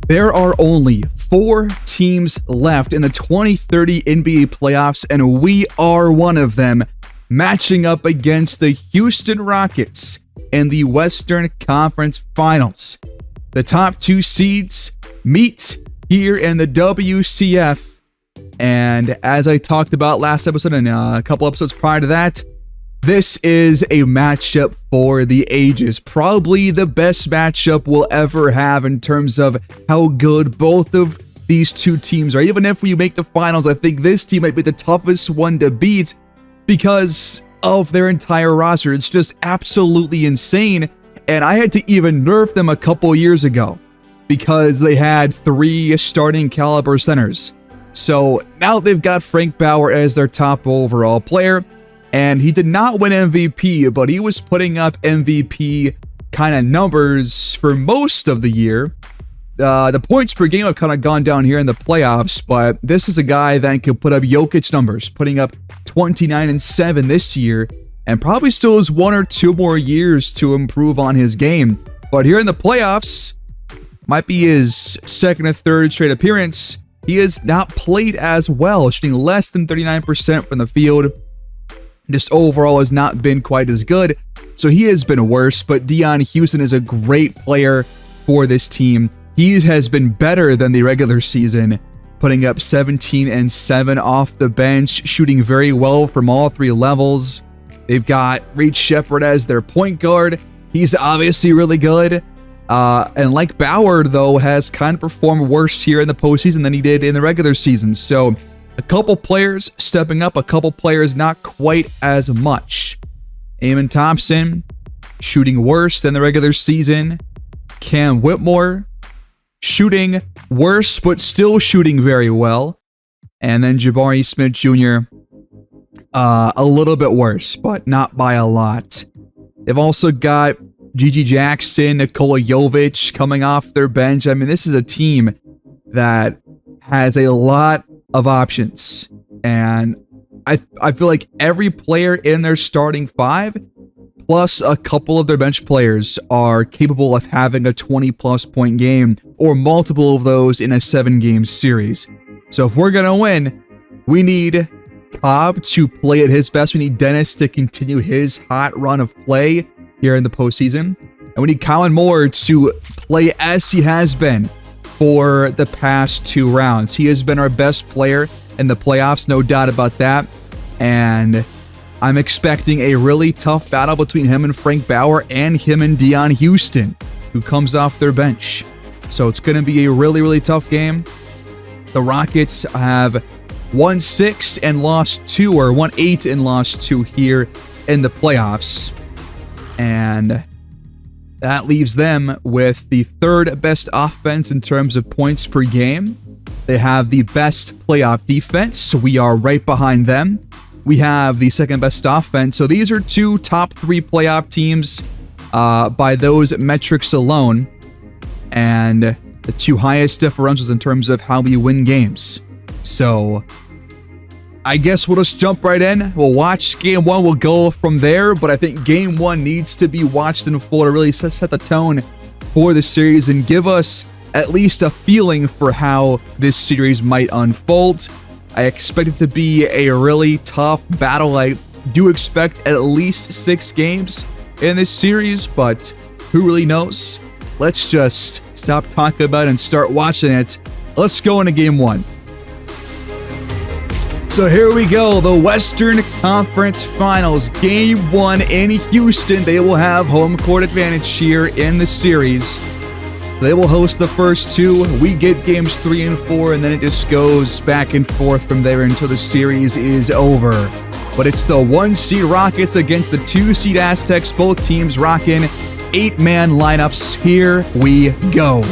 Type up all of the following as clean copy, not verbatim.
There are only 4 teams left in the 2030 NBA playoffs, and we are one of them, matching up against the Houston Rockets in the Western Conference Finals. The top 2 seeds meet here in the WCF, and as I talked about last episode and a couple episodes prior to that, this is a matchup for the ages. Probably the best matchup we'll ever have in terms of how good both of these 2 teams are. Even if we make the finals, I think this team might be the toughest one to beat because of their entire roster. It's just absolutely insane. And I had to even nerf them a couple years ago because they had 3 starting caliber centers. So now they've got Frank Bauer as their top overall player. And he did not win MVP, but he was putting up MVP kind of numbers for most of the year. The points per game have kind of gone down here in the playoffs, but this is a guy that can put up Jokic numbers, putting up 29 and 7 this year, and probably still has 1 or 2 more years to improve on his game. But here in the playoffs, might be his second or third straight appearance, he has not played as well, shooting less than 39% from the field. Just overall has not been quite as good, so he has been worse, but Dion Houston is a great player for this team. He has been better than the regular season, putting up 17 and 7 off the bench, shooting very well from all 3 levels. They've got Reed Sheppard as their point guard. He's obviously really good, and like Bauer, though, has kind of performed worse here in the postseason than he did in the regular season, so a couple players stepping up, a couple players not quite as much. Amen Thompson shooting worse than the regular season. Cam Whitmore shooting worse, but still shooting very well. And then Jabari Smith Jr. A little bit worse, but not by a lot. They've also got Gigi Jackson, Nikola Jovic coming off their bench. I mean, this is a team that has a lot of options, and I feel like every player in their starting 5 plus a couple of their bench players are capable of having a 20-plus point game or multiple of those in a 7-game series. So if we're gonna win, we need Cobb to play at his best. We need Dennis to continue his hot run of play here in the postseason, and we need Colin Moore to play as he has been for the past 2 rounds. He has been our best player in the playoffs, no doubt about that. And I'm expecting a really tough battle between him and Frank Bauer and him and Dion Houston, who comes off their bench. So it's going to be a really, really tough game. The Rockets have won 6 and lost 2, or won 8 and lost 2 here in the playoffs. And that leaves them with the 3rd best offense in terms of points per game. They have the best playoff defense, so we are right behind them. We have the 2nd best offense, so these are 2 top 3 playoff teams by those metrics alone, and the 2 highest differentials in terms of how we win games. So I guess we'll just jump right in. We'll watch Game 1. We'll go from there, but I think Game 1 needs to be watched in full to really set the tone for the series and give us at least a feeling for how this series might unfold. I expect it to be a really tough battle. I do expect at least 6 games in this series, but who really knows? Let's just stop talking about it and start watching it. Let's go into Game 1. So here we go, the Western Conference Finals, Game 1 in Houston. They will have home court advantage here in the series. They will host the first 2. We get games 3 and 4, and then it just goes back and forth from there until the series is over. But it's the 1-seed Rockets against the 2-seed Aztecs. Both teams rocking 8-man lineups. Here we go.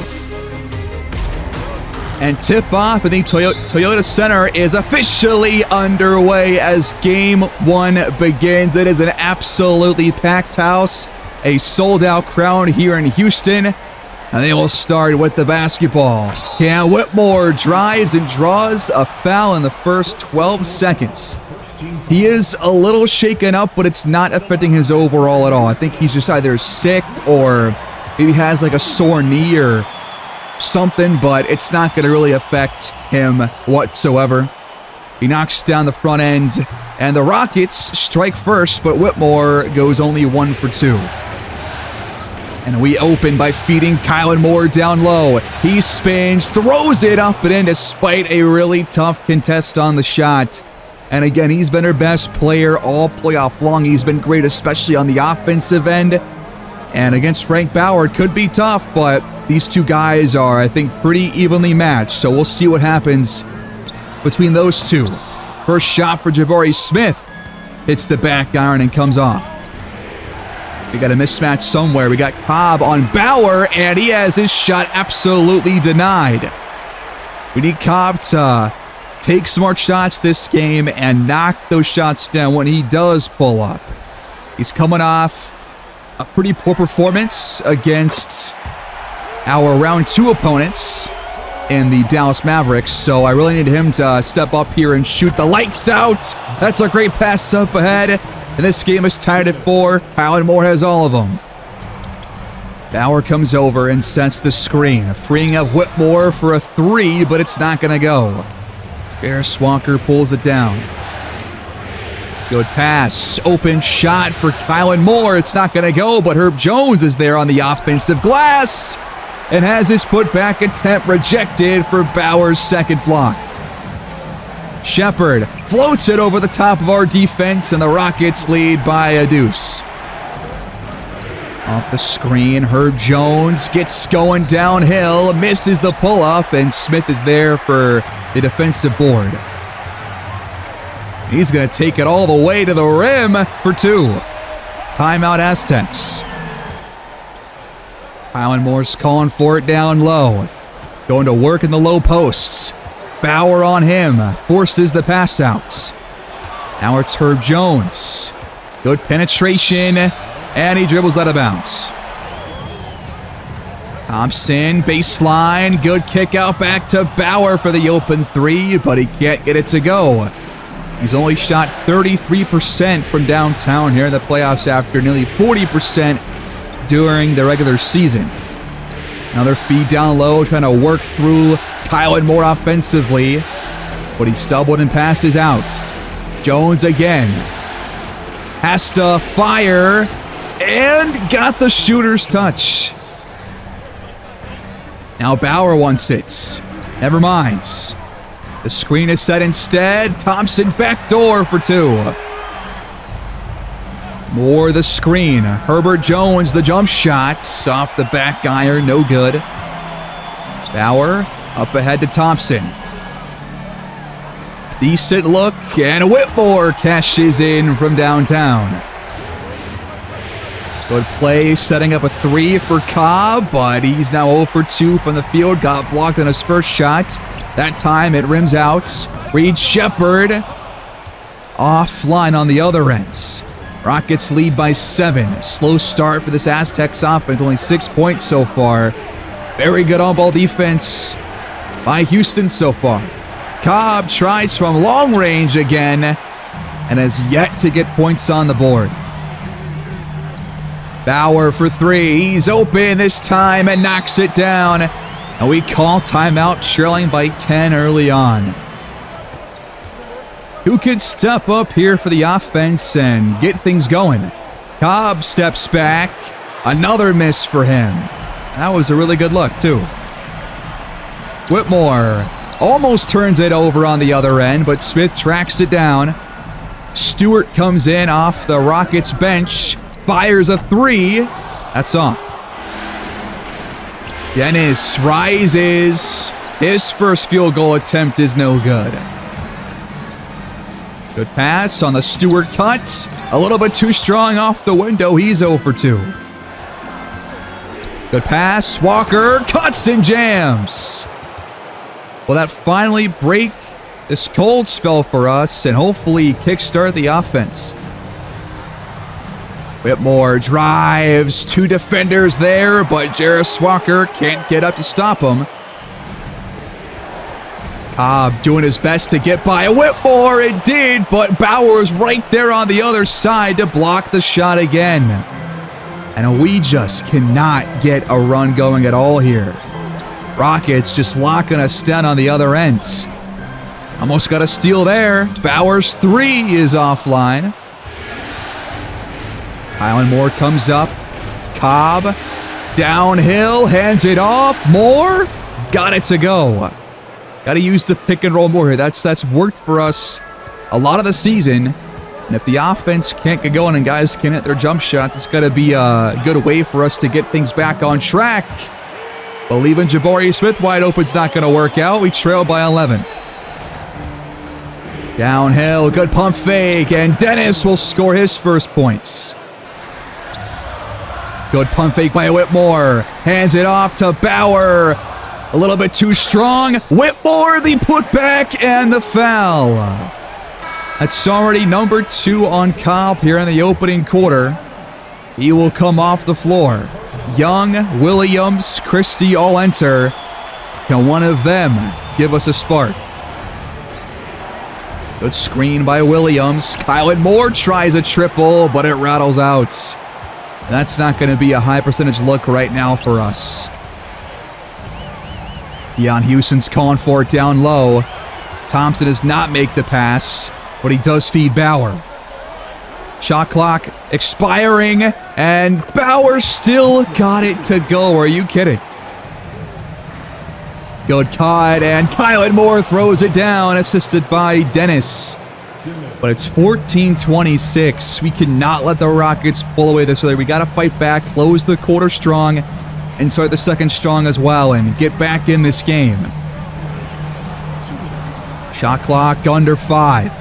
And tip-off at the Toyota Center is officially underway as Game 1 begins. It is an absolutely packed house, a sold-out crowd here in Houston, and they will start with the basketball. Cam Whitmore drives and draws a foul in the first 12 seconds. He is a little shaken up, but it's not affecting his overall at all. I think he's just either sick or maybe has like a sore knee or something, but it's not going to really affect him whatsoever. He knocks down the front end, and the Rockets strike first, but Whitmore goes only 1 for 2. And we open by feeding Kylan Moore down low. He spins, throws it up and in despite a really tough contest on the shot. And again, he's been our best player all playoff long. He's been great, especially on the offensive end. And against Frank Bauer, it could be tough, but these two guys are, I think, pretty evenly matched. So we'll see what happens between those two. First shot for Jabari Smith. Hits the back iron and comes off. We got a mismatch somewhere. We got Cobb on Bauer, and he has his shot absolutely denied. We need Cobb to take smart shots this game and knock those shots down when he does pull up. He's coming off a pretty poor performance against our round 2 opponents in the Dallas Mavericks, so I really need him to step up here and shoot the lights out. That's a great pass up ahead, and this game is tied at 4. Kylan Moore has all of them. Bauer comes over and sets the screen, freeing up Whitmore for a 3, but it's not going to go. Harris Walker pulls it down. Good pass, open shot for Kylan Moore. It's not going to go, but Herb Jones is there on the offensive glass and has his putback attempt rejected for Bauer's second block. Shepard floats it over the top of our defense, and the Rockets lead by a deuce. Off the screen, Herb Jones gets going downhill, misses the pull-up, and Smith is there for the defensive board. He's going to take it all the way to the rim for 2. Timeout Aztecs. Kylan Moore's calling for it down low. Going to work in the low posts. Bauer on him, forces the pass out. Now it's Herb Jones. Good penetration, and he dribbles out of bounds. Thompson, baseline, good kick out back to Bauer for the open 3, but he can't get it to go. He's only shot 33% from downtown here in the playoffs after nearly 40% during the regular season. Another feed down low, trying to work through Kylan Moore offensively, but he stumbled and passes out. Jones again. Has to fire, and got the shooter's touch. Now Bauer wants it. Never mind. The screen is set instead. Thompson backdoor for 2. Moore the screen. Herbert Jones the jump shot. Off the back iron, no good. Bauer up ahead to Thompson. Decent look, and Whitmore cashes in from downtown. Good play, setting up a 3 for Cobb, but he's now 0 for 2 from the field. Got blocked on his first shot. That time it rims out. Reed Shepard offline on the other end. Rockets lead by 7. Slow start for this Aztecs offense. Only 6 points so far. Very good on-ball defense by Houston so far. Cobb tries from long range again and has yet to get points on the board. Bauer for 3. He's open this time and knocks it down. And we call timeout, trailing by 10 early on. Who could step up here for the offense and get things going? Cobb steps back. Another miss for him. That was a really good look, too. Whitmore almost turns it over on the other end, but Smith tracks it down. Stewart comes in off the Rockets bench. Fires a 3. That's off. Dennis rises. His first field goal attempt is no good. Good pass on the Stewart cut. A little bit too strong off the window. He's 0 for 2. Good pass. Walker cuts and jams. Will that finally break this cold spell for us and hopefully kickstart the offense? Whitmore drives. 2 defenders there, but Jarris Walker can't get up to stop him. Cobb doing his best to get by Whitmore. It did, but Bauer's right there on the other side to block the shot again. And we just cannot get a run going at all here. Rockets just locking us down on the other end. Almost got a steal there. Bauer's three is offline. Kylan Moore comes up. Cobb downhill, hands it off. Moore got it to go. Got to use the pick and roll more here. That's worked for us a lot of the season. And if the offense can't get going and guys can hit their jump shots, it's got to be a good way for us to get things back on track. But leaving Jabari Smith wide open's not going to work out. We trail by 11. Downhill, good pump fake, and Dennis will score his first points. Good pump fake by Whitmore. Hands it off to Bauer. A little bit too strong. Whitmore, the putback, and the foul. That's already number 2 on Cobb here in the opening quarter. He will come off the floor. Young, Williams, Christie all enter. Can one of them give us a spark? Good screen by Williams. Kylan Moore tries a triple, but it rattles out. That's not going to be a high percentage look right now for us. Deion Houston's calling for it down low. Thompson does not make the pass, but he does feed Bauer. Shot clock expiring, and Bauer still got it to go. Are you kidding? Good cut, and Kylan Moore throws it down, assisted by Dennis. But it's 14-26. We cannot let the Rockets pull away this early. We got to fight back, close the quarter strong, and start the second strong as well, and get back in this game. Shot clock under 5.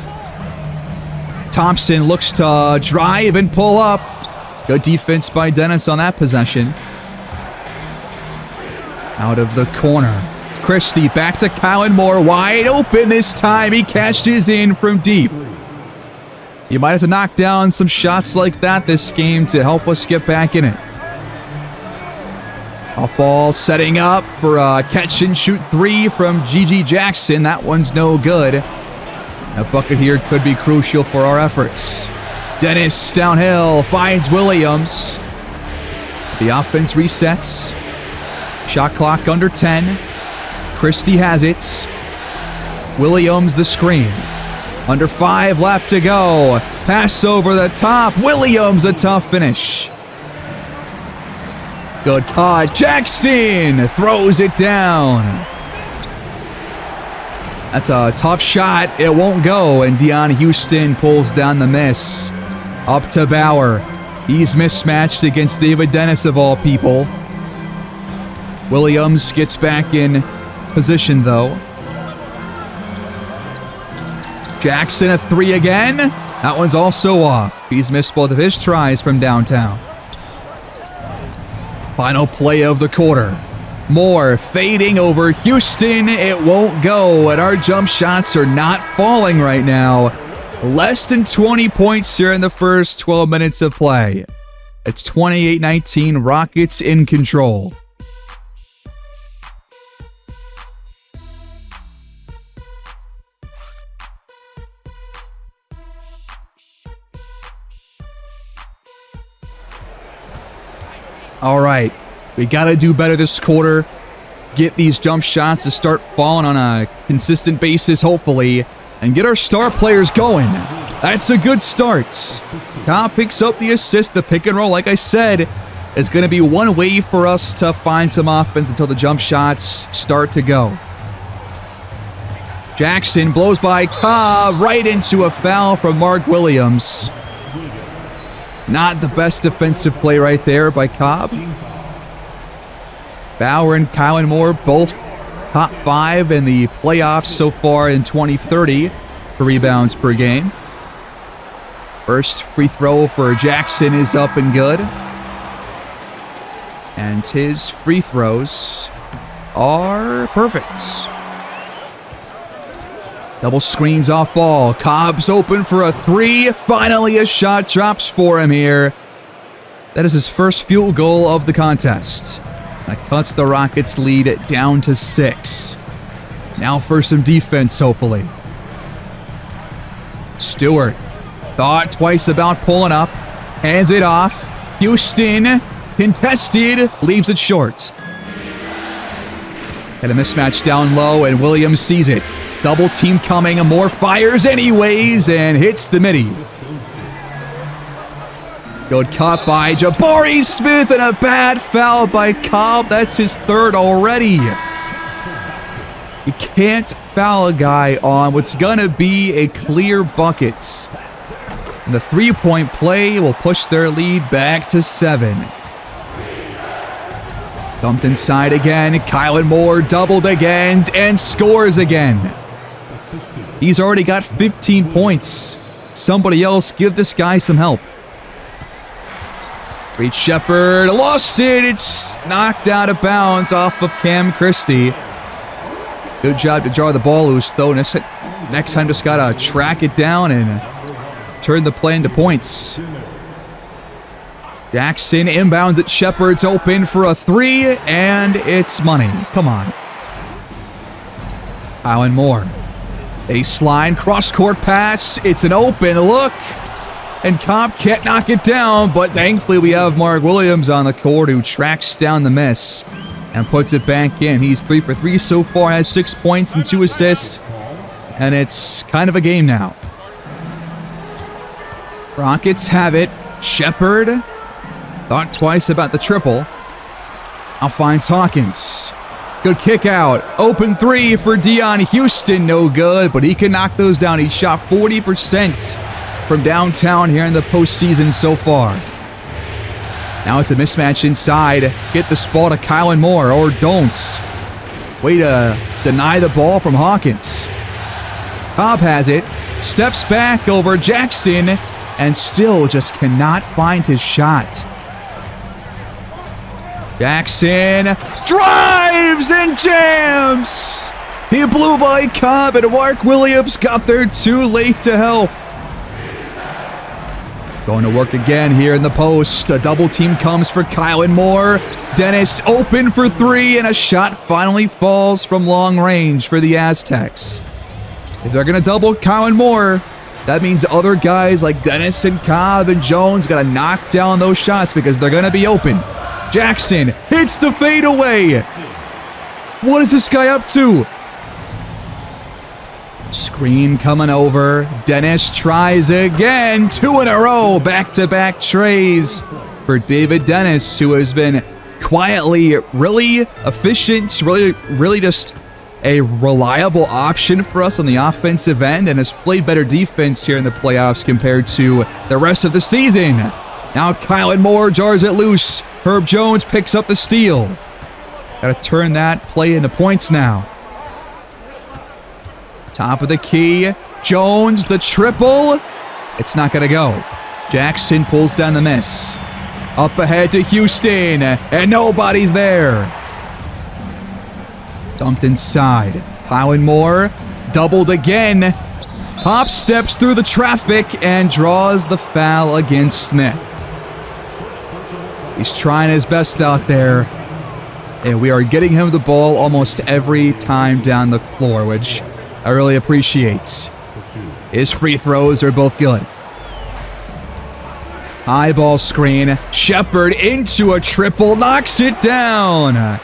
Thompson looks to drive and pull up. Good defense by Dennis on that possession. Out of the corner. Christie back to Kylan Moore. Wide open this time. He cashes in from deep. You might have to knock down some shots like that this game to help us get back in it. Off ball setting up for a catch and shoot 3 from G.G. Jackson. That one's no good. A bucket here could be crucial for our efforts. Dennis downhill finds Williams. The offense resets. Shot clock under 10. Christie has it. Williams the screen. Under 5 left to go. Pass over the top. Williams a tough finish. Good cut. Jackson throws it down. That's a tough shot. It won't go, and Deion Houston pulls down the miss. Up to Bauer. He's mismatched against David Dennis of all people. Williams gets back in position, though. Jackson a 3 again. That one's also off. He's missed both of his tries from downtown. Final play of the quarter. Moore fading over Houston. It won't go, and our jump shots are not falling right now. Less than 20 points here in the first 12 minutes of play. It's 28-19, Rockets in control. All right, we got to do better this quarter. Get these jump shots to start falling on a consistent basis, hopefully, and get our star players going. That's a good start. Cobb picks up the assist. The pick and roll, like I said, is going to be one way for us to find some offense until the jump shots start to go. Jackson blows by Cobb right into a foul from Mark Williams. Not the best defensive play right there by Cobb. Bauer and Kylan Moore both top 5 in the playoffs so far in 2030 for rebounds per game. First free throw for Jackson is up and good. And his free throws are perfect. Double screens off ball. Cobb's open for a 3. Finally, a shot drops for him here. That is his first field goal of the contest. That cuts the Rockets' lead down to 6. Now for some defense, hopefully. Stewart thought twice about pulling up. Hands it off. Houston contested. Leaves it short. Got a mismatch down low, and Williams sees it. Double team coming, and Moore fires anyways, and hits the midi. Good cut by Jabari Smith, and a bad foul by Cobb. That's his third already. You can't foul a guy on what's gonna be a clear bucket. And the three-point play will push their lead back to 7. Dumped inside again. Kylan Moore doubled again and scores again. He's already got 15 points. Somebody else give this guy some help. Reed Shepard lost it. It's knocked out of bounds off of Cam Christie. Good job to jar the ball loose, though. Next time, just got to track it down and turn the play into points. Jackson inbounds at Shepard's open for a 3, and it's money. Come on. Kylan Moore. Baseline, cross-court pass. It's an open look. And Cobb can't knock it down, but thankfully we have Mark Williams on the court who tracks down the miss and puts it back in. He's 3 for 3 so far, has 6 points and 2 assists, and it's kind of a game now. Rockets have it. Shepard thought twice about the triple. Now finds Hawkins. Good kick out. Open 3 for Dion Houston. No good, but he can knock those down. He shot 40% from downtown here in the postseason so far. Now it's a mismatch inside. Get the ball to Kylan Moore, or don't. Way to deny the ball from Hawkins. Cobb has it. Steps back over Jackson, and still just cannot find his shot. Jackson drives and jams! He blew by Cobb, and Mark Williams got there too late to help. Going to work again here in the post. A double team comes for Kylan Moore. Dennis open for 3, and a shot finally falls from long range for the Aztecs. If they're going to double Kylan Moore, that means other guys like Dennis and Cobb and Jones got to knock down those shots because they're going to be open. Jackson hits the fadeaway. What is this guy up to? Screen coming over. Dennis tries again. 2 in a row. Back-to-back trays for David Dennis, who has been quietly really efficient, really just a reliable option for us on the offensive end, and has played better defense here in the playoffs compared to the rest of the season. Now Kylan Moore jars it loose. Herb Jones picks up the steal. Got to turn that play into points now. Top of the key. Jones, the triple. It's not going to go. Jackson pulls down the miss. Up ahead to Houston, and nobody's there. Dumped inside. Kylan Moore doubled again. Pop steps through the traffic and draws the foul against Smith. He's trying his best out there, and we are getting him the ball almost every time down the floor, which I really appreciate. His free throws are both good. High ball screen. Shepard into a triple, knocks it down. And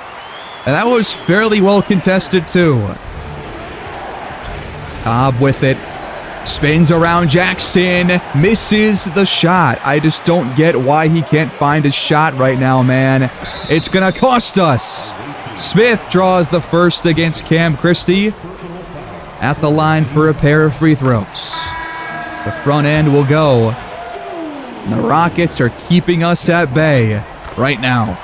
that was fairly well contested too. Cobb with it. Spins around Jackson. Misses the shot. I just don't get why he can't find his shot right now, man. It's going to cost us. Smith draws the first against Cam Christie. At the line for a pair of free throws. The front end will go. And the Rockets are keeping us at bay right now.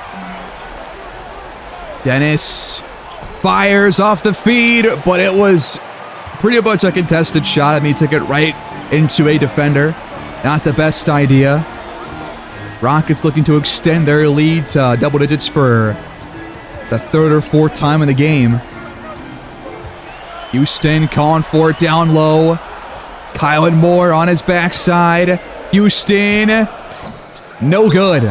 Dennis fires off the feed, but it was pretty much a contested shot. I mean, he took it right into a defender. Not the best idea. Rockets looking to extend their lead to double digits for the third or fourth time in the game. Houston calling for it down low. Kylan Moore on his backside. Houston, no good.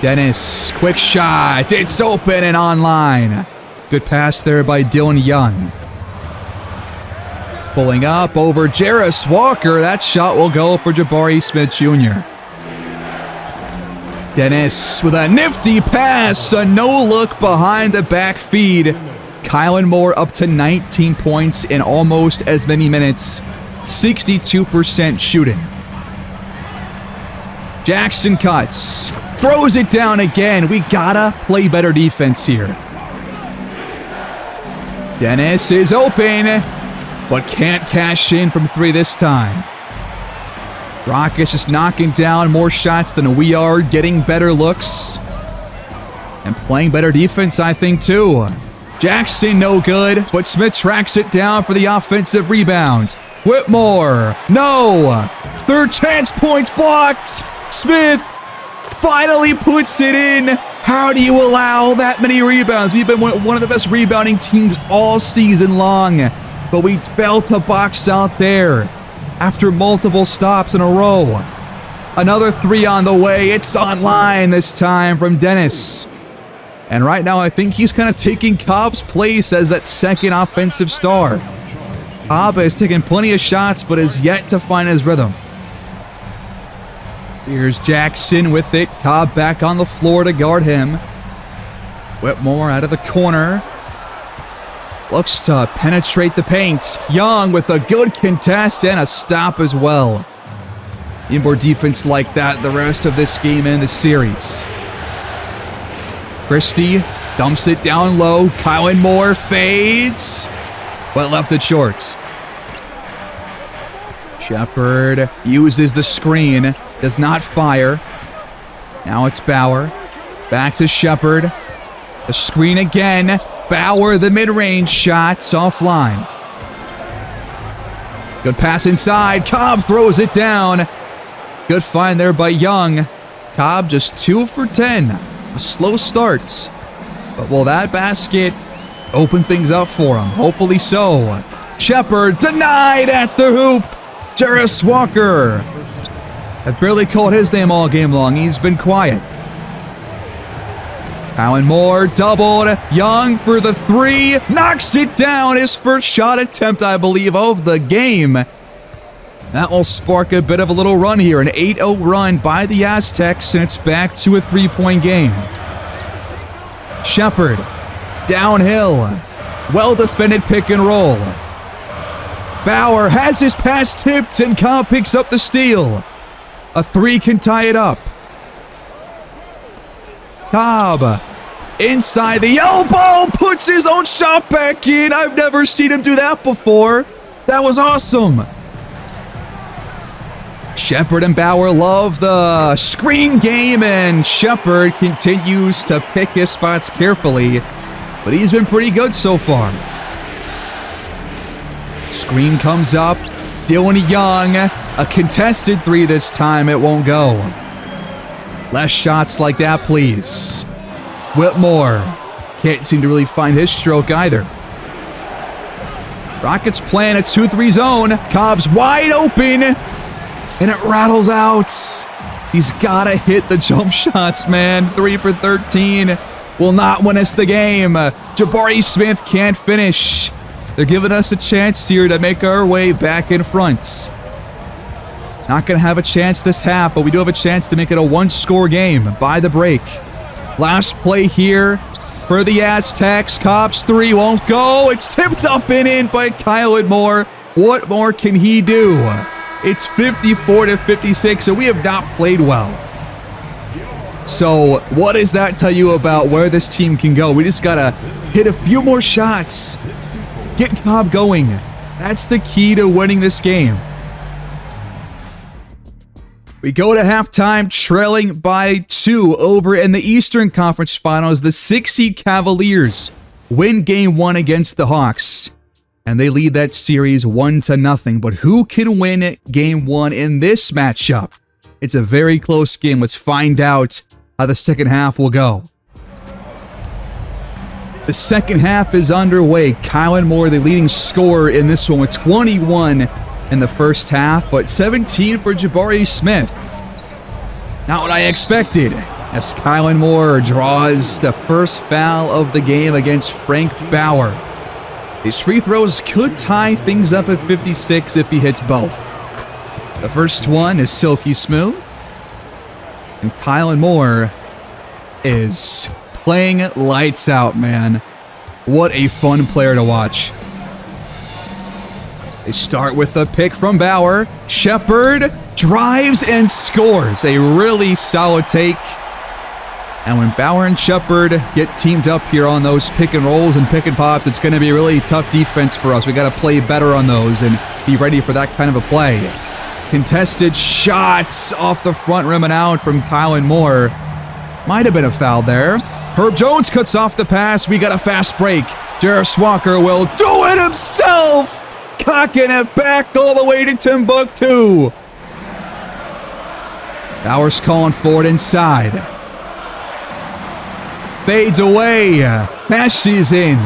Dennis, quick shot. It's open and online. Good pass there by Dylan Young. Pulling up over Jarris Walker. That shot will go for Jabari Smith Jr. Dennis with a nifty pass, a no-look behind the back feed. Kylan Moore up to 19 points in almost as many minutes. 62% shooting. Jackson cuts. Throws it down again. We gotta play better defense here. Dennis is open, but can't cash in from 3 this time. Rockets just knocking down more shots than we are, getting better looks. And playing better defense, I think, too. Jackson, no good, but Smith tracks it down for the offensive rebound. Whitmore, no! Third chance points blocked! Smith finally puts it in! How do you allow that many rebounds? We've been one of the best rebounding teams all season long, but we failed to box out there after multiple stops in a row. Another 3 on the way. It's online this time from Dennis. And right now, I think he's kind of taking Cobb's place as that second offensive star. Cobb has taken plenty of shots, but has yet to find his rhythm. Here's Jackson with it. Cobb back on the floor to guard him. Whitmore out of the corner. Looks to penetrate the paint. Young with a good contest and a stop as well. Need more defense like that the rest of this game and the series. Christie dumps it down low. Kylan Moore fades, but left it short. Shepard uses the screen. Does not fire. Now it's Bauer. Back to Shepard. The screen again. Bauer, the mid-range shots offline. Good pass inside. Cobb throws it down. Good find there by Young. Cobb just 2 for 10. A slow start. But will that basket open things up for him? Hopefully so. Shepard denied at the hoop. Jarris Walker. I've barely called his name all game long. He's been quiet. Kylan Moore doubled. Young for the 3. Knocks it down. His first shot attempt, I believe, of the game. That will spark a bit of a little run here. An 8-0 run by the Aztecs, and it's back to a 3-point game. Shepard downhill. Well-defended pick and roll. Bauer has his pass tipped, and Cobb picks up the steal. A 3 can tie it up. Cobb inside the elbow, puts his own shot back in. I've never seen him do that before. That was awesome. Shepard and Bauer love the screen game, and Shepard continues to pick his spots carefully, but he's been pretty good so far. Screen comes up. Dylan Young, a contested 3 this time. It won't go. Less shots like that, please. Whitmore can't seem to really find his stroke either. Rockets playing a 2-3 zone. Cobb's wide open, and it rattles out. He's got to hit the jump shots, man. 3 for 13 will not win us the game. Jabari Smith can't finish. They're giving us a chance here to make our way back in front. Not going to have a chance this half, but we do have a chance to make it a 1-score game by the break. Last play here for the Aztecs. Cobb's 3 won't go. It's tipped up and in by Kylan Moore. What more can he do? It's 54-56, so we have not played well. So what does that tell you about where this team can go? We just got to hit a few more shots. Get Cobb going. That's the key to winning this game. We go to halftime trailing by 2 over in the Eastern Conference Finals. The 6-seed Cavaliers win Game 1 against the Hawks, and they lead that series 1-0. But who can win Game 1 in this matchup? It's a very close game. Let's find out how the second half will go. The second half is underway. Kylan Moore, the leading scorer in this one, with 21 in the first half, but 17 for Jabari Smith. Not what I expected, as Kylan Moore draws the first foul of the game against Frank Bauer. His free throws could tie things up at 56 if he hits both. The first one is silky smooth. And Kylan Moore is playing lights out, man. What a fun player to watch. They start with a pick from Bauer. Shepard drives and scores. A really solid take. And when Bauer and Shepard get teamed up here on those pick and rolls and pick and pops, it's going to be a really tough defense for us. We got to play better on those and be ready for that kind of a play. Contested shots off the front rim and out from Kylan Moore. Might have been a foul there. Herb Jones cuts off the pass. We got a fast break. Jarris Walker will do it himself. Cocking it back all the way to Timbuktu. Bauer's calling for it inside. Fades away. Passes in.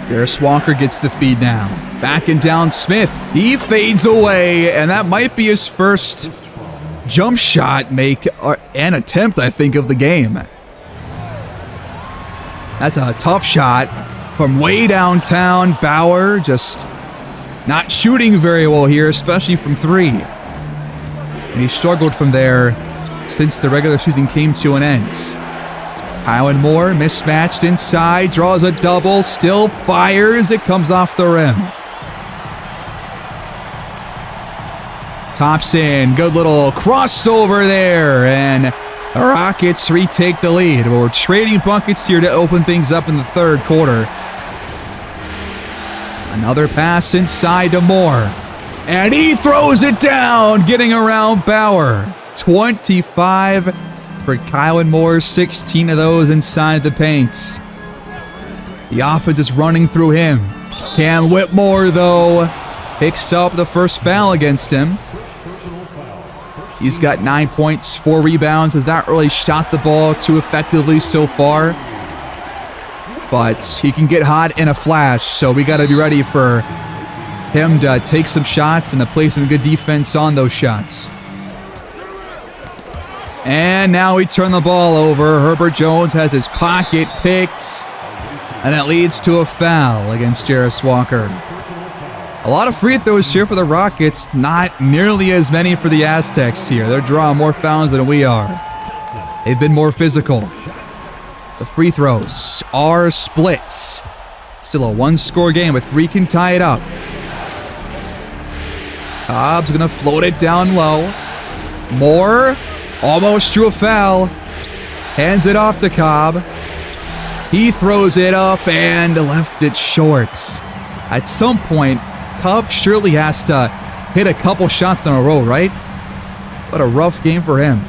Jarris Walker gets the feed now. Backing down Smith. He fades away, and that might be his first jump shot make an attempt, I think, of the game. That's a tough shot from way downtown. Bauer just not shooting very well here, especially from three. And he struggled from there since the regular season came to an end. Kylan Moore mismatched inside, draws a double, still fires. It comes off the rim. Thompson, good little crossover there, and the Rockets retake the lead. But we're trading buckets here to open things up in the third quarter. Another pass inside to Moore, and he throws it down, getting around Bauer. 25 for Kylan Moore, 16 of those inside the paint. The offense is running through him. Cam Whitmore, though, picks up the first foul against him. He's got 9 points, 4 rebounds, has not really shot the ball too effectively so far. But he can get hot in a flash, so we got to be ready for him to take some shots and to play some good defense on those shots. And now we turn the ball over. Herbert Jones has his pocket picked, and that leads to a foul against Jarris Walker. A lot of free throws here for the Rockets, not nearly as many for the Aztecs here. They're drawing more fouls than we are. They've been more physical. The free throws are splits. Still a one-score game, but 3 can tie it up. Cobb's going to float it down low. Moore almost drew a foul. Hands it off to Cobb. He throws it up and left it short. At some point, Cobb surely has to hit a couple shots in a row, right? What a rough game for him.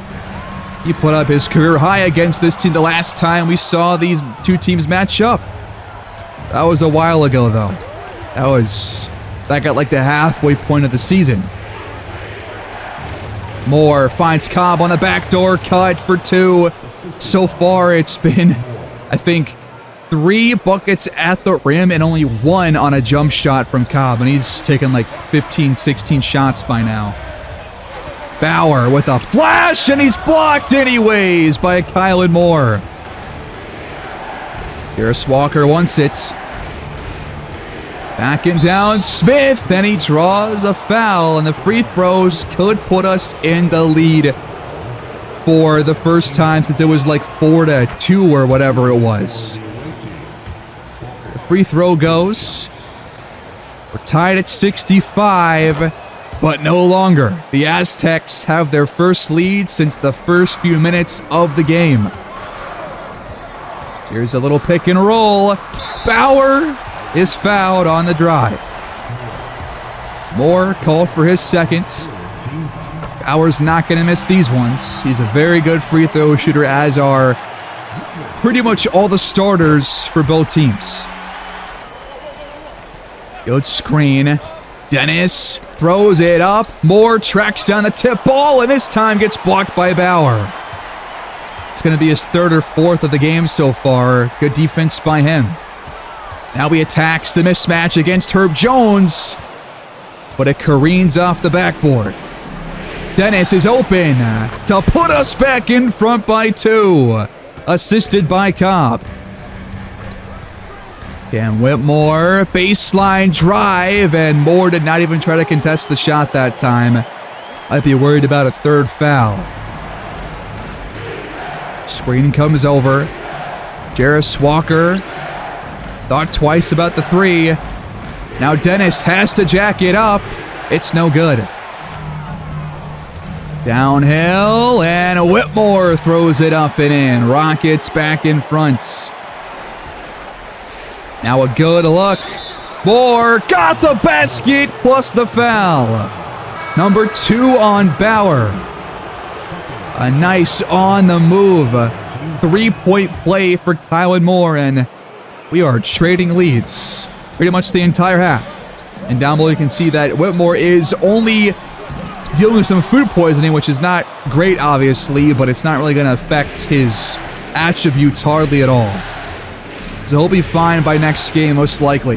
He put up his career high against this team the last time we saw these two teams match up. That was a while ago, though. That got like the halfway point of the season. Moore finds Cobb on the backdoor cut for 2. So far, it's been, I think, 3 buckets at the rim and only 1 on a jump shot from Cobb, and he's taken like 15, 16 shots by now. Bauer with a flash, and he's blocked anyways by Kylan Moore. Jarris Walker wants it. Backing down Smith, and he draws a foul, and the free throws could put us in the lead for the first time since it was like 4-2 or whatever it was. The free throw goes. We're tied at 65, but no longer. The Aztecs have their first lead since the first few minutes of the game. Here's a little pick and roll. Bauer is fouled on the drive. Moore called for his second. Bauer's not going to miss these ones. He's a very good free throw shooter, as are pretty much all the starters for both teams. Good screen. Dennis throws it up. Moore tracks down the tip ball, and this time gets blocked by Bauer. It's going to be his 3rd or 4th of the game so far. Good defense by him. Now he attacks the mismatch against Herb Jones, but it careens off the backboard. Dennis is open to put us back in front by 2, assisted by Cobb. Cam Whitmore, baseline drive, and Moore did not even try to contest the shot that time. I'd be worried about a third foul. Screen comes over. Jarris Walker thought twice about the three. Now Dennis has to jack it up. It's no good. Downhill, and Whitmore throws it up and in. Rockets back in front. Now a good look. Moore got the basket plus the foul. Number 2 on Bauer. A nice on the move 3-point play for Kylan Moore, and we are trading leads pretty much the entire half. And down below you can see that Whitmore is only dealing with some food poisoning, which is not great obviously, but it's not really going to affect his attributes hardly at all. So he'll be fine by next game most likely.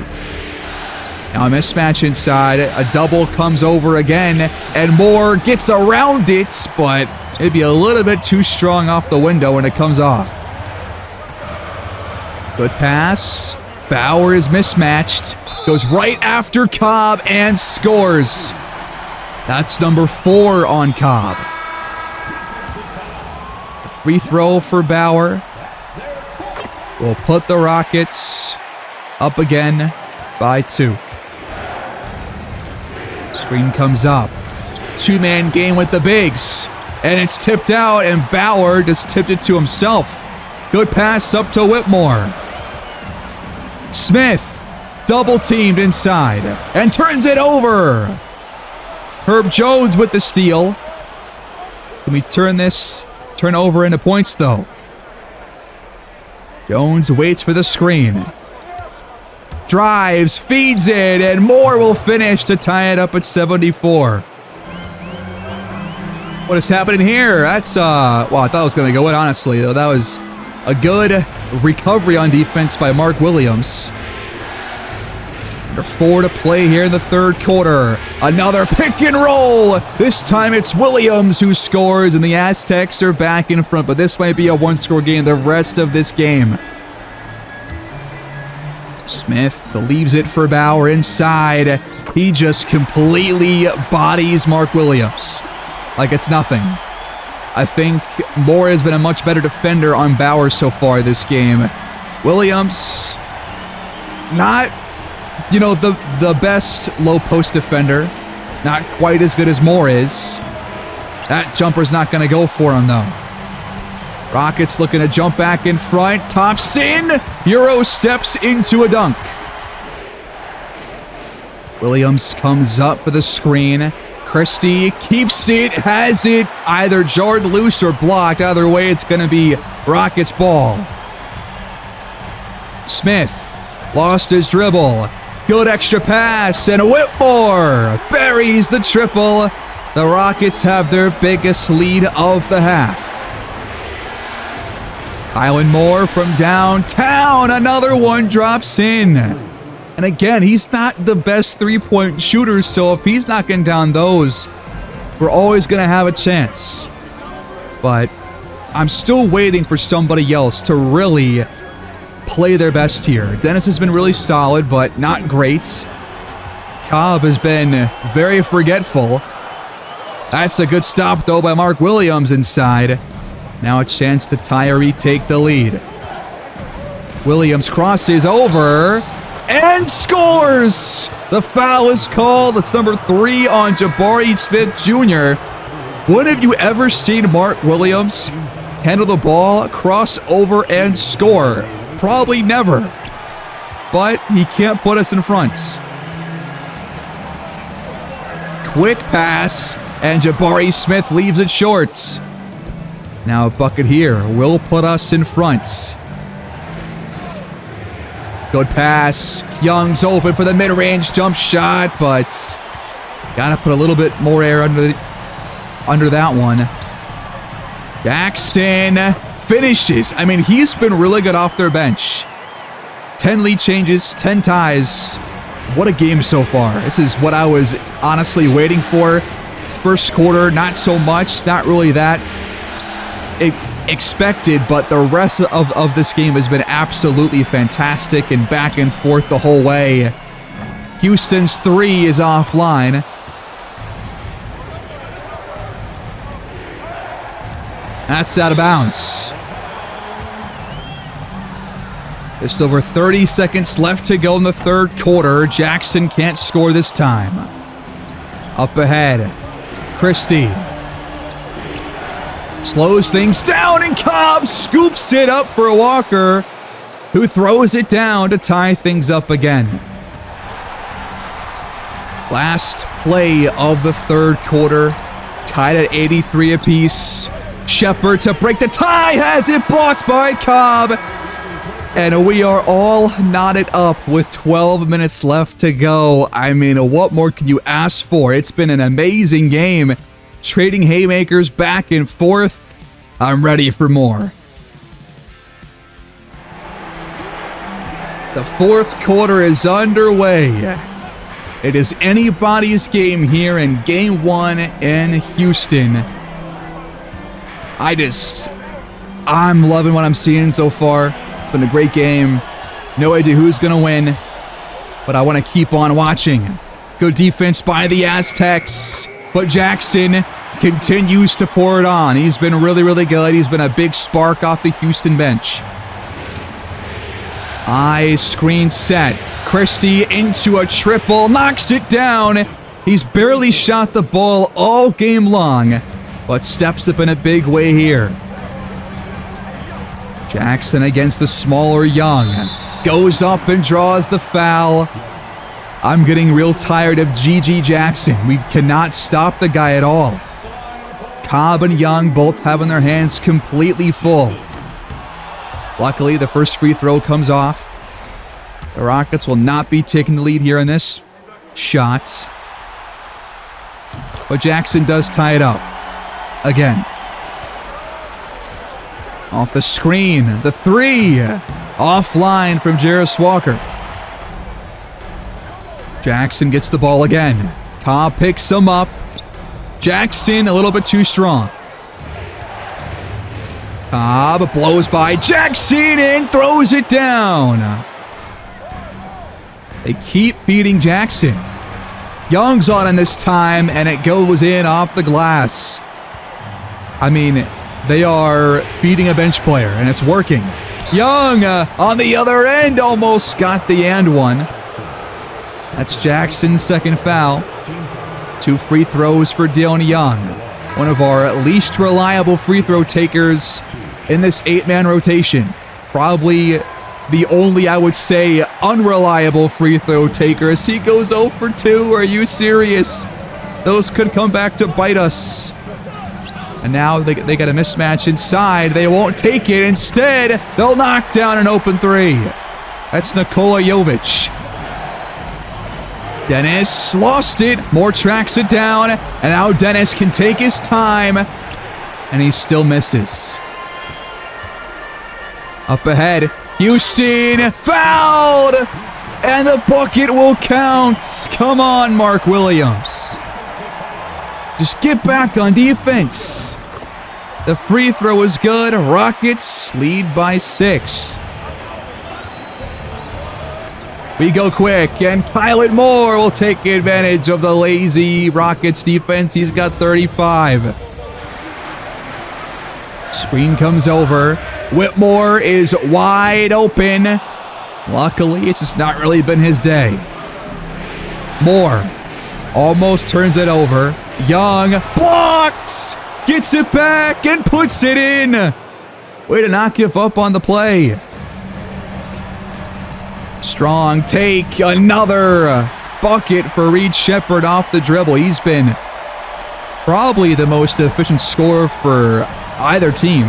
Now a mismatch inside, a double comes over again, and Moore gets around it, but it'd be a little bit too strong off the window when it comes off. Good pass. Bauer is mismatched. Goes right after Cobb and scores. That's number 4 on Cobb. The free throw for Bauer will put the Rockets up again by 2. Screen comes up. 2-man game with the bigs. And it's tipped out, and Bauer just tipped it to himself. Good pass up to Whitmore. Smith double-teamed inside and turns it over. Herb Jones with the steal. Can we turn this turnover into points, though? Jones waits for the screen. Drives, feeds it, and Moore will finish to tie it up at 74. What is happening here? That's, well, I thought it was going to go in, honestly. Though. That was a good recovery on defense by Mark Williams. Under 4 to play here in the third quarter. Another pick and roll. This time it's Williams who scores, and the Aztecs are back in front. But this might be a one-score game the rest of this game. Smith leaves it for Bauer inside. He just completely bodies Mark Williams like it's nothing. I think Moore has been a much better defender on Bauer so far this game. Williams, not, you know, the best low post defender. Not quite as good as Moore is. That jumper's not going to go for him, though. Rockets looking to jump back in front. Thompson, Euro steps into a dunk. Williams comes up for the screen. Christie keeps it, has it, either jarred loose or blocked. Either way, it's going to be Rockets ball. Smith lost his dribble. Good extra pass, and Whitmore buries the triple. The Rockets have their biggest lead of the half. Kylan Moore from downtown. Another one drops in. And again, he's not the best three-point shooter, so if he's knocking down those, we're always going to have a chance. But I'm still waiting for somebody else to really play their best here. Dennis has been really solid, but not great. Cobb has been very forgetful. That's a good stop, though, by Mark Williams inside. Now a chance to tie or retake the lead. Williams crosses over and scores! The foul is called. It's number 3 on Jabari Smith Jr. When have you ever seen Mark Williams handle the ball, cross over, and score? Probably never. But he can't put us in front. Quick pass, and Jabari Smith leaves it short. Now a bucket here will put us in front. Good pass. Young's open for the mid-range jump shot, but gotta put a little bit more air under that one. Jackson finishes. I mean, he's been really good off their bench. 10 lead changes, 10 ties. What a game so far. This is what I was honestly waiting for. First quarter, not so much. Not really that expected, but the rest of this game has been absolutely fantastic and back and forth the whole way. Houston's 3 is offline. That's out of bounds. Just over 30 seconds left to go in the third quarter. Jackson can't score this time. Up ahead, Christie. Slows things down, and Cobb scoops it up for Walker, who throws it down to tie things up again. Last play of the third quarter, tied at 83 apiece. Shepard to break the tie, has it blocked by Cobb. And we are all knotted up with 12 minutes left to go. I mean, what more can you ask for? It's been an amazing game. Trading haymakers back and forth. I'm ready for more. The fourth quarter is underway. It is anybody's game here in Game 1 in Houston. I'm loving what I'm seeing so far. It's been a great game. No idea who's going to win, but I want to keep on watching. Good defense by the Aztecs, but Jackson continues to pour it on. He's been really, really good. He's been a big spark off the Houston bench. Screen set. Christie into a triple, knocks it down. He's barely shot the ball all game long, but steps up in a big way here. Jackson against the smaller Young. Goes up and draws the foul. I'm getting real tired of GG Jackson. We cannot stop the guy at all. Cobb and Young both having their hands completely full. Luckily, the first free throw comes off. The Rockets will not be taking the lead here in this shot. But Jackson does tie it up. Again. Off the screen. The three. Offline from Jarris Walker. Jackson gets the ball again. Cobb picks him up. Jackson a little bit too strong. Cobb blows by Jackson and throws it down. They keep beating Jackson. Young's on him this time, and it goes in off the glass. I mean, they are feeding a bench player, and it's working. Young on the other end almost got the and one. That's Jackson's second foul. 2 free throws for Dillon Young, one of our least reliable free throw takers in this 8-man rotation. Probably the only, I would say, unreliable free throw taker as he goes 0 for 2. Are you serious? Those could come back to bite us. And now they got a mismatch inside. They won't take it. Instead, they'll knock down an open three. That's Nikola Jovic. Dennis lost it. Moore tracks it down. And now Dennis can take his time. And he still misses. Up ahead. Houston fouled. And the bucket will count. Come on, Mark Williams. Just get back on defense. The free throw is good. Rockets lead by 6. We go quick, and Kylan Moore will take advantage of the lazy Rockets defense. He's got 35. Screen comes over. Whitmore is wide open. Luckily, it's just not really been his day. Moore almost turns it over. Young blocks, gets it back, and puts it in. Way to not give up on the play. Strong take, another bucket for Reed Shepard off the dribble. He's been probably the most efficient scorer for either team.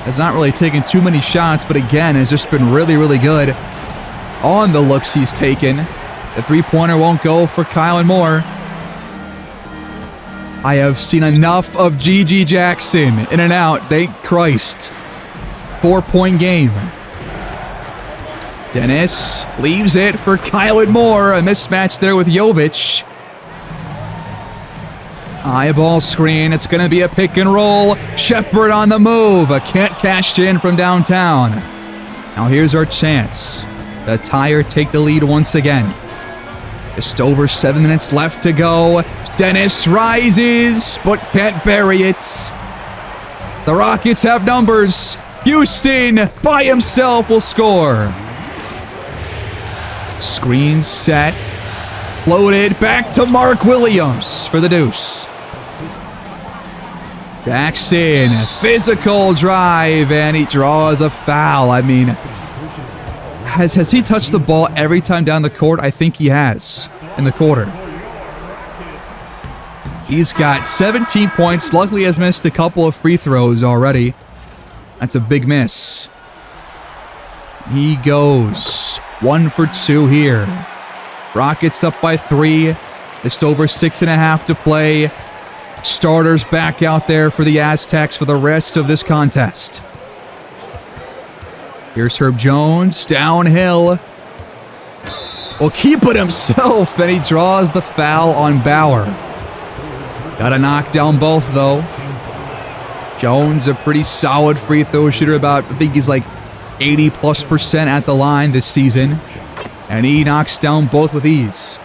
Has not really taken too many shots, but again, has just been really, really good on the looks he's taken. The three-pointer won't go for Kylan Moore. I have seen enough of GG Jackson. In and out, thank Christ. 4-point game. Dennis leaves it for Kylan Moore. A mismatch there with Jovic. High ball screen. It's going to be a pick and roll. Shepard on the move. Can't cash in from downtown. Now here's our chance. The Tire take the lead once again. Just over 7 minutes left to go. Dennis rises, but can't bury it. The Rockets have numbers. Houston by himself will score. Screen set. Floated back to Mark Williams for the deuce. Jackson, physical drive, and he draws a foul. I mean, has he touched the ball every time down the court? I think he has in the quarter. He's got 17 points. Luckily, has missed a couple of free throws already. That's a big miss. He goes 1 for 2 here. Rockets up by 3. Just over 6.5 to play. Starters back out there for the Aztecs for the rest of this contest. Here's Herb Jones, downhill. Will keep it himself, and he draws the foul on Bauer. Gotta knock down both, though. Jones, a pretty solid free throw shooter, I think he's like 80+% at the line this season. And he knocks down both with ease.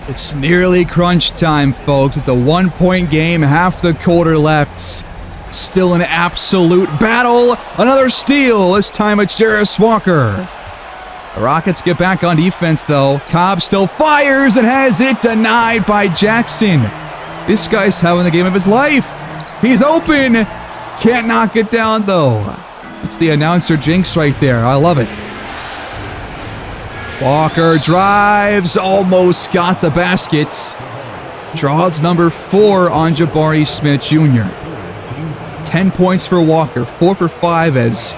It's nearly crunch time, folks. It's a 1-point game, half the quarter left. Still an absolute battle. Another steal. This time it's Jarris Walker. The Rockets get back on defense, though. Cobb still fires and has it denied by Jackson. This guy's having the game of his life. He's open. Can't knock it down, though. It's the announcer jinx right there. I love it. Walker drives, almost got the baskets. Draws number 4 on Jabari Smith Jr. 10 points for Walker, 4 for 5, has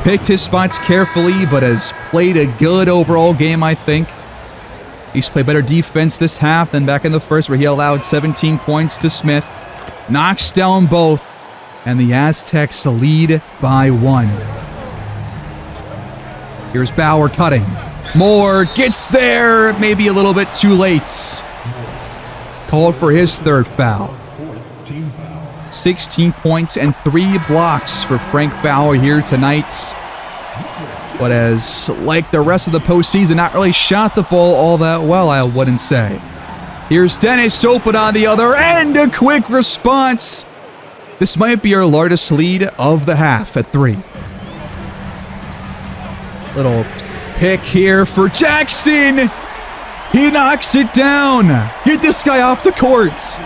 picked his spots carefully, but has played a good overall game, I think. He's played better defense this half than back in the first, where he allowed 17 points to Smith. Knocks down both, and the Aztecs lead by 1. Here's Bauer cutting. Moore gets there, maybe a little bit too late. Called for his 3rd foul. 16 points and 3 blocks for Frank Bauer here tonight. But as like the rest of the postseason, not really shot the ball all that well, I wouldn't say. Here's Dennis open on the other end, a quick response. This might be our largest lead of the half at 3. Little pick here for Jackson. He knocks it down. Get this guy off the court.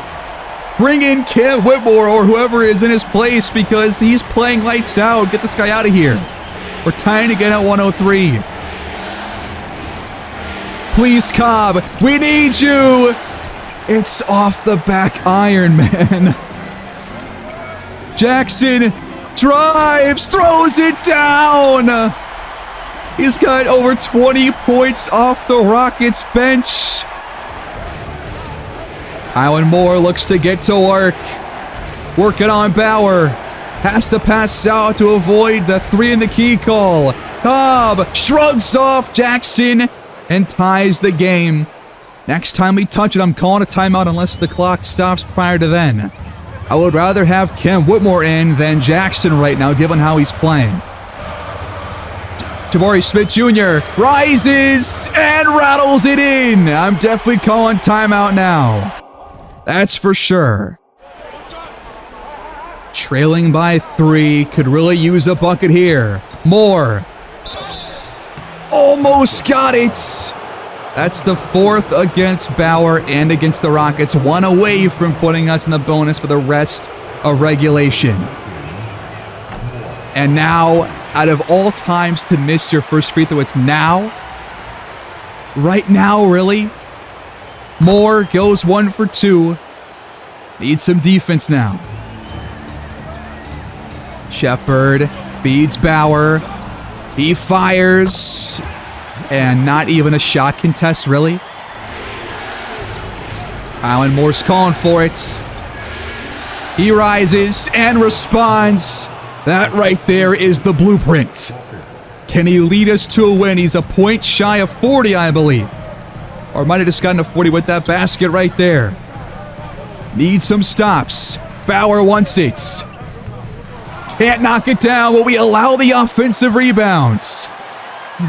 Bring in Kent Whitmore or whoever is in his place because he's playing lights out. Get this guy out of here. We're tying again at 103. Please, Cobb. We need you. It's off the back iron, man. Jackson drives, throws it down. He's got over 20 points off the Rockets bench. Kylan Moore looks to get to work. Working on Bauer. Has to pass out to avoid the 3 in the key call. Cobb shrugs off Jackson and ties the game. Next time we touch it, I'm calling a timeout unless the clock stops prior to then. I would rather have Ken Whitmore in than Jackson right now, given how he's playing. Jabari Smith Jr. rises and rattles it in. I'm definitely calling timeout now. That's for sure. Trailing by 3. Could really use a bucket here. Moore. Almost got it. That's the 4th against Bauer and against the Rockets. 1 away from putting us in the bonus for the rest of regulation. And now, out of all times to miss your first free throw, it's now. Right now, really. Moore goes 1 for 2. Needs some defense now. Shepard feeds Bauer. He fires. And not even a shot contest, really. Kylan Moore's calling for it. He rises and responds. That right there is the blueprint. Can he lead us to a win? He's a point shy of 40, I believe. Or might have just gotten to 40 with that basket right there. Needs some stops. Bauer wants it. Can't knock it down. Will we allow the offensive rebounds?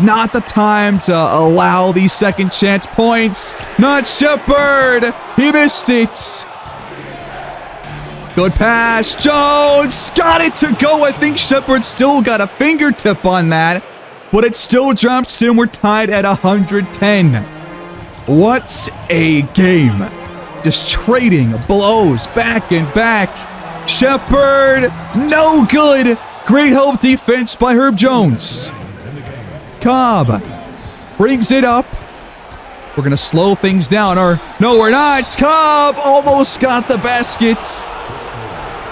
Not the time to allow these second chance points. Not Shepard. He missed it. Good pass. Jones got it to go. I think Shepard still got a fingertip on that, but it still drops in. We're tied at 110. What a game. Just trading blows back and back. Shepard, no good. Great help defense by Herb Jones. Cobb brings it up. We're going to slow things down. Or, no, we're not. Cobb almost got the baskets.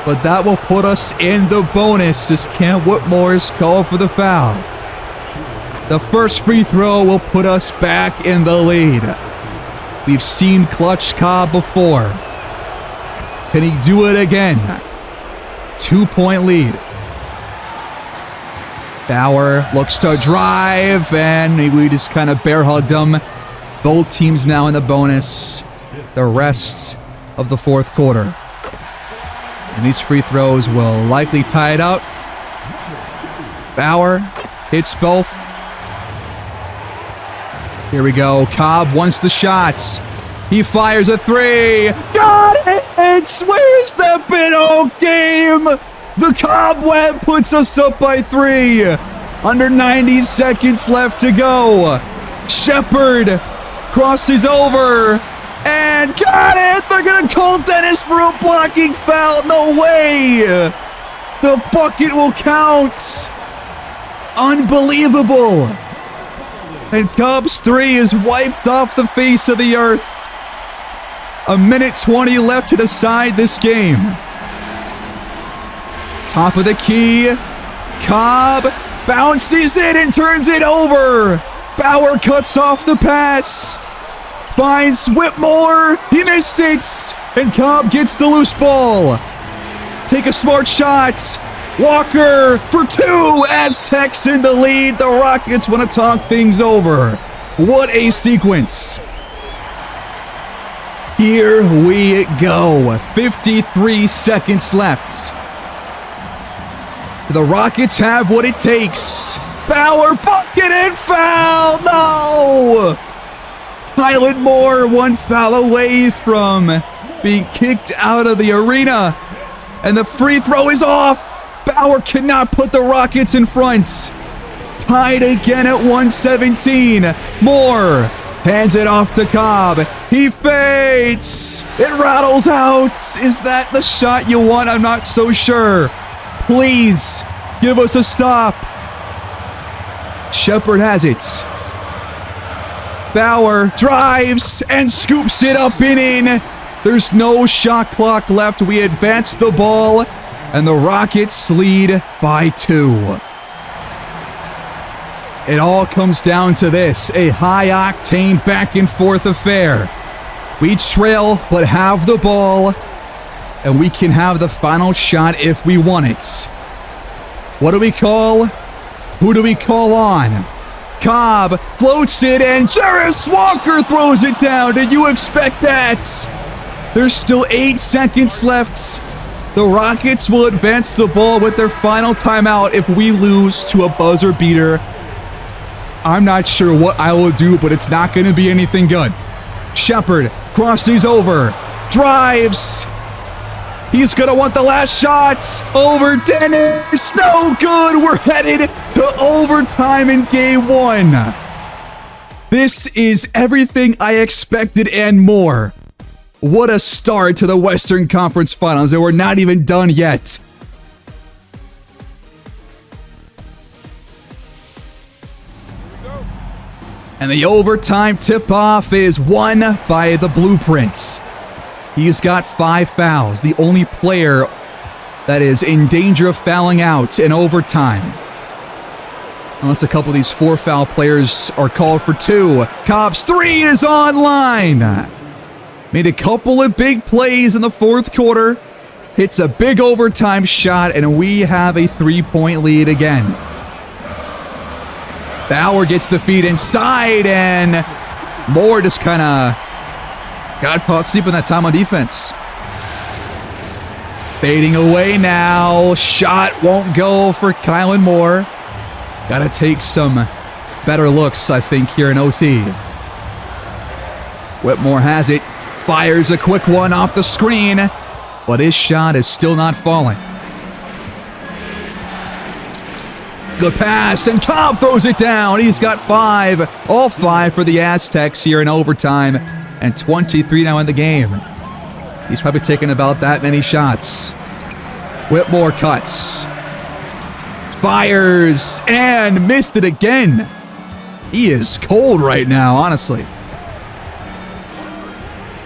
But that will put us in the bonus as Cam Whitmore's called for the foul. The first free throw will put us back in the lead. We've seen clutch Cobb before. Can he do it again? 2-point lead. Bauer looks to drive, and we just kind of bear hugged him. Both teams now in the bonus the rest of the fourth quarter. And these free throws will likely tie it up. Bauer hits both. Here we go. Cobb wants the shots. He fires a three. Got it! Where's that been all game? The cobweb puts us up by 3. Under 90 seconds left to go. Shepard crosses over and got it! They're gonna call Dennis for a blocking foul. No way! The bucket will count. Unbelievable. And Cubs 3 is wiped off the face of the earth. A minute 20 left to decide this game. Top of the key. Cobb bounces it and turns it over. Bauer cuts off the pass. Finds Whitmore. He missed it. And Cobb gets the loose ball. Take a smart shot. Walker for 2. Aztecs in the lead. The Rockets want to talk things over. What a sequence. Here we go. 53 seconds left. The Rockets have what it takes. Bauer, bucket, and foul! No! Kylan Moore, 1 foul away from being kicked out of the arena. And the free throw is off. Bauer cannot put the Rockets in front. Tied again at 117. Moore hands it off to Cobb. He fades. It rattles out. Is that the shot you want? I'm not so sure. Please give us a stop. Shepard has it. Bauer drives and scoops it up and in. There's no shot clock left. We advance the ball, and the Rockets lead by 2. It all comes down to this, a high-octane back-and-forth affair. We trail, but have the ball, and we can have the final shot if we want it. What do we call? Who do we call on? Cobb floats it, and Jarris Walker throws it down. Did you expect that? There's still 8 seconds left. The Rockets will advance the ball with their final timeout if we lose to a buzzer beater. I'm not sure what I will do, but it's not going to be anything good. Shepard crosses over, drives. He's going to want the last shot over Dennis. No good. We're headed to overtime in game 1. This is everything I expected and more. What a start to the Western Conference Finals, and we're not even done yet. And the overtime tip-off is won by the Blueprints. He's got 5 fouls, the only player that is in danger of fouling out in overtime. Unless a couple of these 4-foul players are called for 2. Cobb's 3 is online. Made a couple of big plays in the fourth quarter. Hits a big overtime shot, and we have a 3-point lead again. Bauer gets the feed inside, and Moore just kind of got caught sleeping that time on defense. Fading away now. Shot won't go for Kylan Moore. Got to take some better looks, I think, here in OT. Whitmore has it. Fires a quick one off the screen. but his shot is still not falling. Good pass, and Cobb throws it down. He's got 5, all 5 for the Aztecs here in overtime, and 23 now in the game. He's probably taken about that many shots. Whitmore cuts. Fires, and missed it again. He is cold right now, honestly.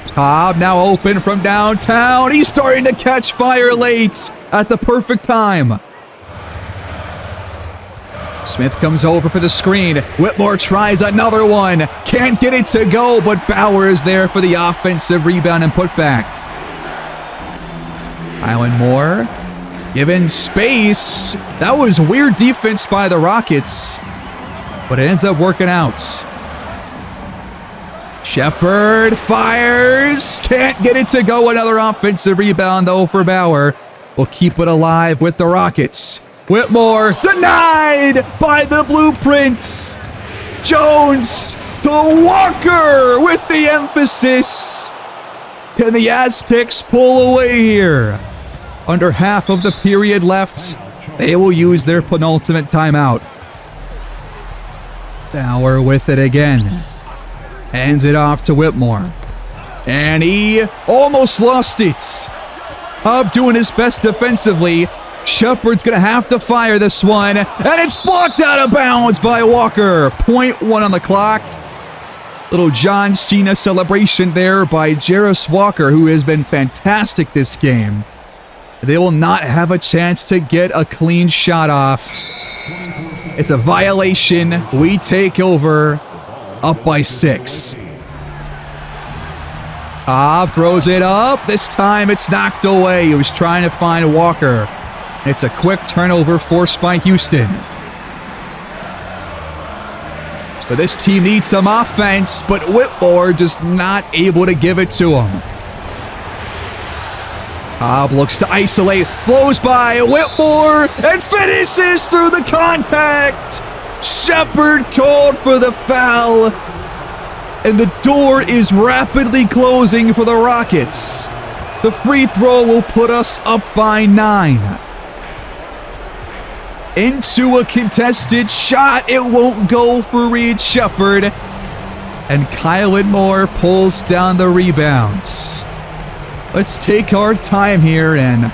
Cobb now open from downtown. He's starting to catch fire late at the perfect time. Smith comes over for the screen. Whitmore tries another one. Can't get it to go, but Bauer is there for the offensive rebound and putback. Kylan Moore given space. That was weird defense by the Rockets, but it ends up working out. Shepard fires. Can't get it to go. Another offensive rebound, though, for Bauer. Will keep it alive with the Rockets. Whitmore denied by the Blueprints. Jones to Walker with the emphasis. Can the Aztecs pull away here? Under half of the period left, they will use their penultimate timeout. Bauer with it again. Hands it off to Whitmore. And he almost lost it. Hub doing his best defensively. Shepard's going to have to fire this one. And it's blocked out of bounds by Walker. 0.1 on the clock. Little John Cena celebration there by Jarris Walker, who has been fantastic this game. They will not have a chance to get a clean shot off. It's a violation. We take over, up by 6. Cobb throws it up. This time it's knocked away. He was trying to find Walker. It's a quick turnover forced by Houston. But this team needs some offense, but Whitmore just not able to give it to him. Cobb looks to isolate, blows by Whitmore, and finishes through the contact. Shepard called for the foul, and the door is rapidly closing for the Rockets. The free throw will put us up by 9. Into a contested shot, it won't go for Reed Shepard, and Kylan Moore pulls down the rebounds. Let's take our time here and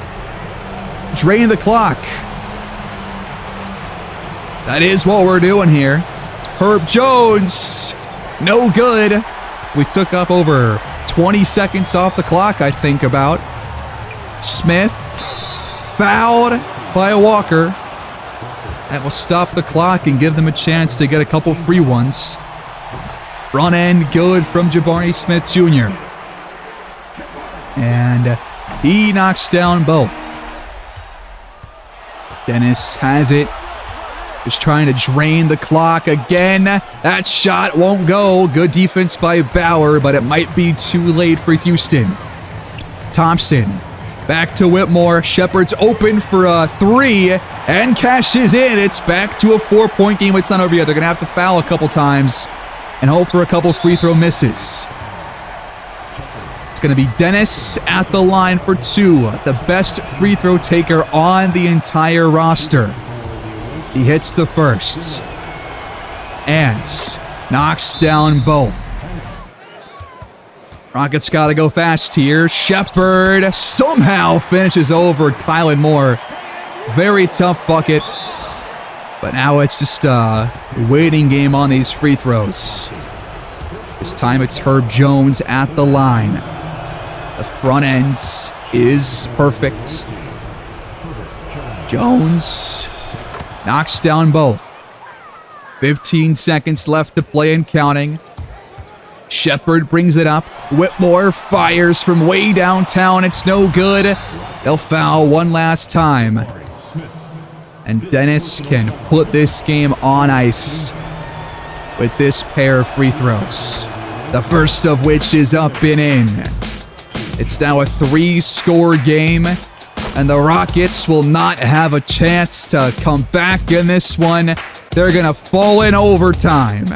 drain the clock. That is what we're doing here. Herb Jones, no good. We took up over 20 seconds off the clock, I think about. Smith, fouled by Walker. That will stop the clock and give them a chance to get a couple free ones. Run end good from Jabari Smith Jr. And he knocks down both. Dennis has it. Just trying to drain the clock again. That shot won't go. Good defense by Bauer, but it might be too late for Houston. Thompson back to Whitmore. Shepard's open for a 3 and cashes in. It's back to a 4-point game. It's not over yet. They're going to have to foul a couple times and hope for a couple free throw misses. It's going to be Dennis at the line for 2. The best free throw taker on the entire roster. He hits the first and knocks down both. Rockets got to go fast here. Shepard somehow finishes over Kylan Moore. Very tough bucket. But now it's just a waiting game on these free throws. This time it's Herb Jones at the line. The front end is perfect. Jones knocks down both. 15 seconds left to play and counting. Shepard brings it up. Whitmore fires from way downtown. It's no good. They'll foul one last time. And Dennis can put this game on ice with this pair of free throws. The first of which is up and in. It's now a 3-score game, and the Rockets will not have a chance to come back in this one. They're going to fall in overtime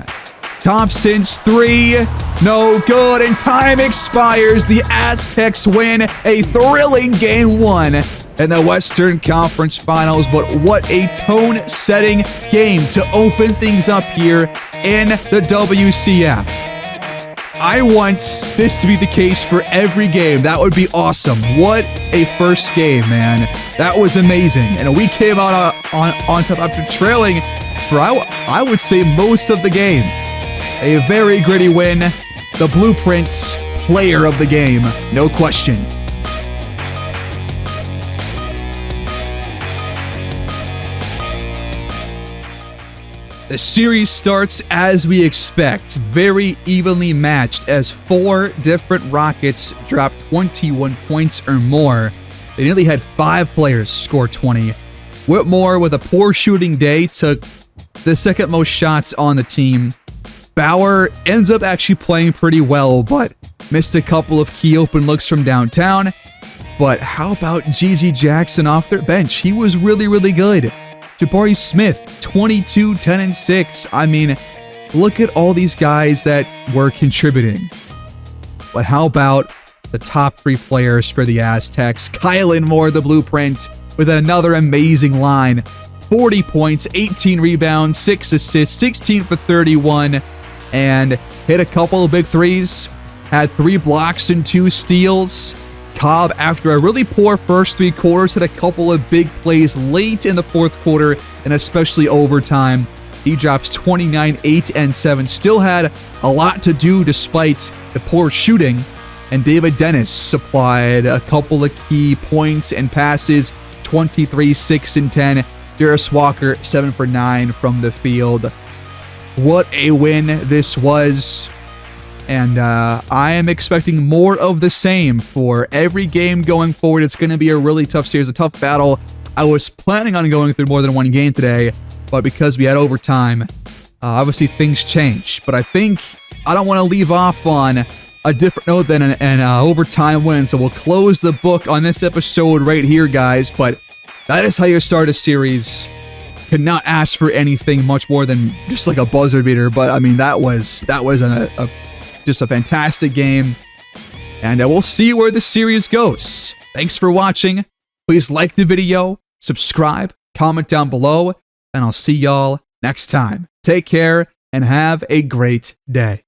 Thompson's three, no good, and time expires. The Aztecs win a thrilling Game 1 in the Western Conference Finals, but what a tone-setting game to open things up here in the WCF. I want this to be the case for every game. That would be awesome. What a first game, man. That was amazing. And we came out on top after trailing for, I would say, most of the game. A very gritty win. The Blueprints player of the game, no question. The series starts as we expect, very evenly matched as 4 different Rockets dropped 21 points or more. They nearly had 5 players score 20. Whitmore, with a poor shooting day, took the second most shots on the team. Bauer ends up actually playing pretty well, but missed a couple of key open looks from downtown. But how about G.G. Jackson off their bench? He was really, really good. Jabari Smith, 22, 10, and 6. I mean, look at all these guys that were contributing. But how about the top 3 players for the Aztecs? Kylan Moore, the Blueprint, with another amazing line. 40 points, 18 rebounds, 6 assists, 16 for 31, and hit a couple of big threes. Had 3 blocks and 2 steals. Cobb, after a really poor first 3 quarters, had a couple of big plays late in the fourth quarter, and especially overtime. He drops 29, 8, and 7. Still had a lot to do despite the poor shooting. And David Dennis supplied a couple of key points and passes, 23, 6, and 10. Darius Walker, 7 for 9 from the field. What a win this was. And I am expecting more of the same for every game going forward. It's going to be a really tough series, a tough battle. I was planning on going through more than one game today, but because we had overtime, obviously things change. But I think I don't want to leave off on a different note than an overtime win. So we'll close the book on this episode right here, guys. But that is how you start a series. Could not ask for anything much more than just like a buzzer beater. But I mean, that was just a fantastic game, and we'll see where the series goes. Thanks for watching. Please like the video, subscribe, comment down below, and I'll see y'all next time. Take care and have a great day.